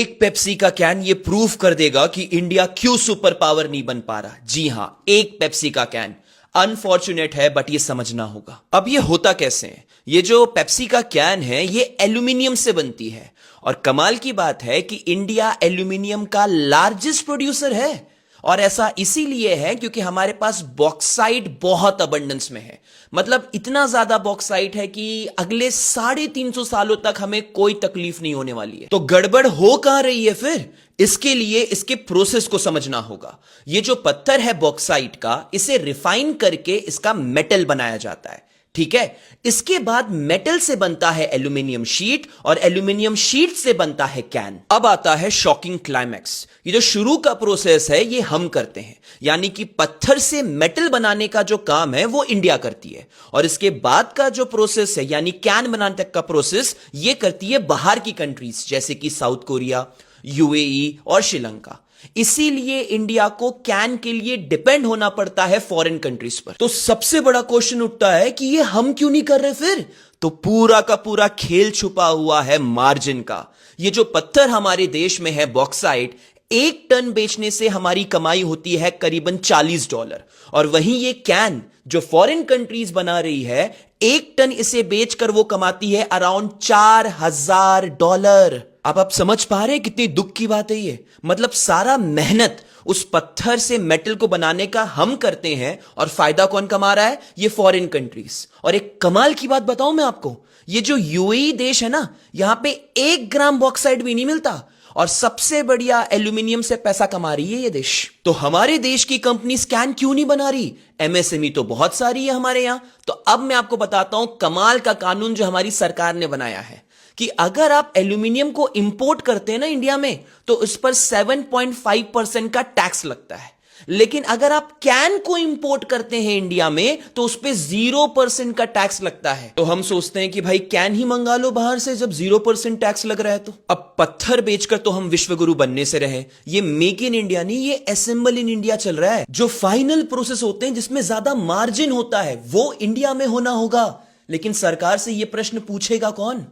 एक पेप्सी का कैन ये प्रूव कर देगा कि इंडिया क्यों सुपर पावर नहीं बन पा रहा। जी हां, एक पेप्सी का कैन। अनफॉर्चुनेट है बट ये समझना होगा। अब ये होता कैसे है? ये जो पेप्सी का कैन है ये एल्यूमिनियम से बनती है और कमाल की बात है कि इंडिया एल्यूमिनियम का लार्जेस्ट प्रोड्यूसर है। और ऐसा इसीलिए है क्योंकि हमारे पास बॉक्साइट बहुत अबंडेंस में है। मतलब इतना ज्यादा बॉक्साइट है कि अगले 350 सालों तक हमें कोई तकलीफ नहीं होने वाली है। तो गड़बड़ हो कहां रही है फिर? इसके लिए इसके प्रोसेस को समझना होगा। ये जो पत्थर है बॉक्साइट का, इसे रिफाइन करके इसका मेटल बनाया जाता है। ठीक है, इसके बाद मेटल से बनता है एल्यूमिनियम शीट और एल्यूमिनियम शीट से बनता है कैन। अब आता है शॉकिंग क्लाइमैक्स। ये जो शुरू का प्रोसेस है ये हम करते हैं, यानी कि पत्थर से मेटल बनाने का जो काम है वो इंडिया करती है और इसके बाद का जो प्रोसेस है यानी कैन बनाने तक का प्रोसेस ये करती है बाहर की कंट्रीज जैसे कि साउथ कोरिया, यूएई और श्रीलंका। इसीलिए इंडिया को कैन के लिए डिपेंड होना पड़ता है फॉरेन कंट्रीज पर। तो सबसे बड़ा क्वेश्चन उठता है कि ये हम क्यों नहीं कर रहे फिर? तो पूरा का पूरा खेल छुपा हुआ है मार्जिन का। ये जो पत्थर हमारे देश में है बॉक्साइट, 1 टन बेचने से हमारी कमाई होती है करीबन $40 और वहीं ये कैन जो फॉरेन कंट्रीज बना रही है, 1 टन इसे बेचकर वो कमाती है अराउंड $4000। अब आप समझ पा रहे हैं कितनी दुख की बात है ये? मतलब सारा मेहनत उस पत्थर से मेटल को बनाने का हम करते हैं और फायदा कौन कमा रहा है? ये फॉरेन कंट्रीज। और एक कमाल की बात बताऊं मैं आपको, ये जो यूएई देश है ना, यहां पे 1 ग्राम बॉक्साइट भी नहीं मिलता और सबसे बढ़िया एल्यूमिनियम से पैसा कमा रही है ये देश। तो हमारे देश की कंपनी कैन क्यों नहीं बना रही? एमएसएमई तो बहुत सारी है हमारे यहां। तो अब मैं आपको बताता हूं कमाल का कानून जो हमारी सरकार ने बनाया है कि अगर आप एल्यूमिनियम को इंपोर्ट करते हैं ना इंडिया में, तो उस पर 7.5% का टैक्स लगता है। लेकिन अगर आप कैन को इंपोर्ट करते हैं इंडिया में तो उस पर 0% का टैक्स लगता है। तो हम सोचते हैं कि भाई कैन ही मंगा लो बाहर से जब 0% टैक्स लग रहा है। तो अब पत्थर बेचकर तो हम विश्वगुरु बनने से रहे। ये मेक इन इंडिया नहीं, ये असेंबल इन इंडिया चल रहा है। जो फाइनल प्रोसेस होते हैं जिसमें ज्यादा मार्जिन होता है वो इंडिया में होना होगा। लेकिन सरकार से यह प्रश्न पूछेगा कौन?